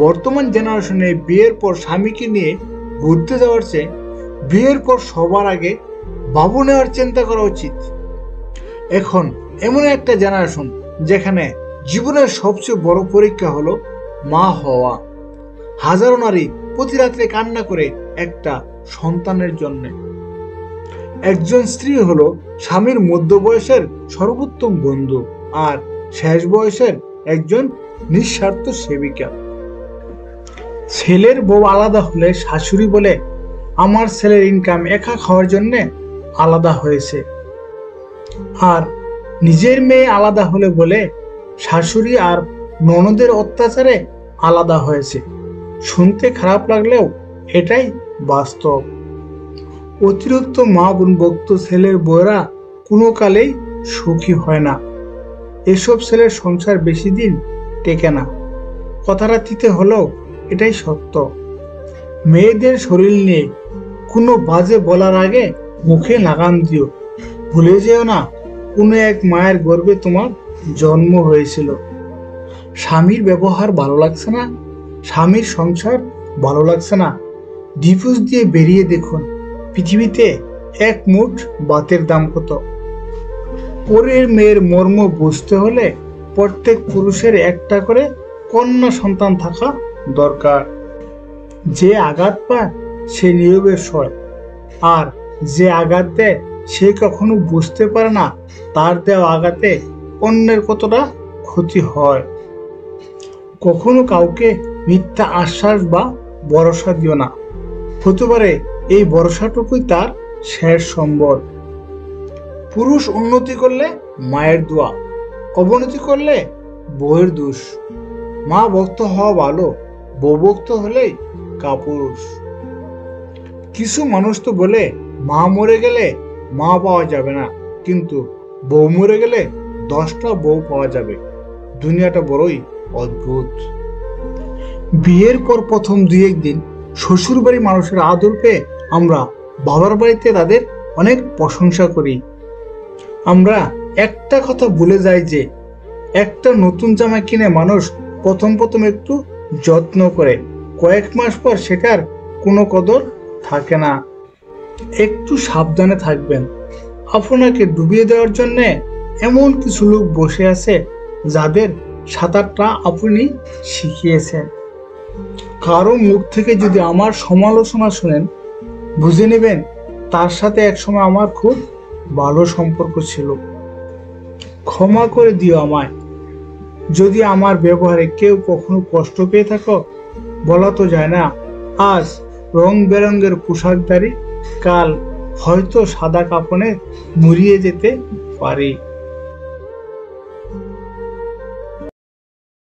বর্তমান জেনারেশনে বিয়ের পর স্বামীকে নিয়ে ঘুরতে যাওয়ার চেয়ে বিয়ের পর সবার আগে বাবু নেওয়ার চিন্তা করা উচিত। এখন এমন একটা জেনারেশন যেখানে জীবনের সবচেয়ে বড় পরীক্ষা হলো মা হওয়া। হাজারো নারী প্রতি রাত্রে কান্না করে একটা সন্তানের জন্য। একজন স্ত্রী হলো স্বামীর মধ্য বয়সের সর্বোত্তম বন্ধু আর শেষ বয়সের একজন নিঃস্বার্থ সেবিকা। ছেলের বউ আলাদা হলে শাশুড়ি বলে, আমার ছেলের ইনকাম একা খাওয়ার জন্য আলাদা হয়েছে। আর নিজের মেয়ে আলাদা হলে বলে, শাশুড়ি আর ননদের অত্যাচারে আলাদা হয়েছে। শুনতে খারাপ লাগলেও এটাই বাস্তব। অতিরিক্ত মা বোন ভক্ত ছেলের বউরা কোনো কালেই সুখী হয় না। এসব ছেলের সংসার বেশি দিন টেকে না। কথাটা তিতে হলেও এটাই সত্য। মেয়েদের শরীর নিয়ে কোনো বাজে বলার আগে মুখে লাগাম দিও। ভুলে যেও না কোনো এক মায়ের গর্ভে তোমার জন্ম হয়েছিল। স্বামীর ব্যবহার ভালো লাগছে না, স্বামীর সংসার ভালো লাগছে না, ডিভোর্স দিয়ে বেরিয়ে দেখুন পৃথিবীতে এক মুঠ ভাতের দাম কত। পরের মেয়ের মর্ম বুঝতে হলে প্রত্যেক পুরুষের একটা করে কন্যা সন্তান থাকা দরকার। যে আঘাত পায় সে নীরবে সয়, আর যে আঘাত দেয় সে কখনো বুঝতে পারে না তার দেওয়া আঘাতে অন্যের কতটা ক্ষতি হয়। কখনো কাউকে মিথ্যা আশ্বাস বা ভরসা দিও না। হতে পারে এই ভরসাটুকুই তার শেষ সম্বল। পুরুষ উন্নতি করলে মায়ের দোয়া, অবনতি করলে বউয়ের দোষ। মা ভক্ত হওয়া ভালো, বউ ভক্ত হলেই কাপুরুষ। কিছু মানুষ তো বলে মা মরে গেলে মা পাওয়া যাবে না, কিন্তু বউ মরে গেলে 10টা বউ পাওয়া যাবে। দুনিয়াটা বড়ই অদ্ভুত। বিয়ের পর প্রথম 2-1 দিন শ্বশুর বাড়ি মানুষের আদর পেয়ে আমরা বাবার বাড়িতে তাদের অনেক প্রশংসা করি। আমরা একটা কথা ভুলে যাই যে একটা নতুন জামা কিনে মানুষ প্রথম একটু যত্ন করে, কয়েক মাস পর সেটার কোনো কদর থাকে না। একটু সাবধানে থাকবেন। আপনাকে ডুবিয়ে দেওয়ার জন্য এমন কিছু লোক বসে আছে যাদের সাঁতারটা আপনি শিখিয়েছেন। কারো মুখ থেকে যদি আমার সমালোচনা শুনেন, বুঝে নেবেন তার সাথে একসময় আমার খুব ভালো সম্পর্ক ছিল। ক্ষমা করে দিও আমায় যদি আমার ব্যবহারে কেউ কখনো কষ্ট পেয়ে থাকো। বলা তো যায় না, আজ রং বেরঙের পোশাকধারী, কাল হয়তো সাদা কাপড়ে মুড়িয়ে যেতে পারি।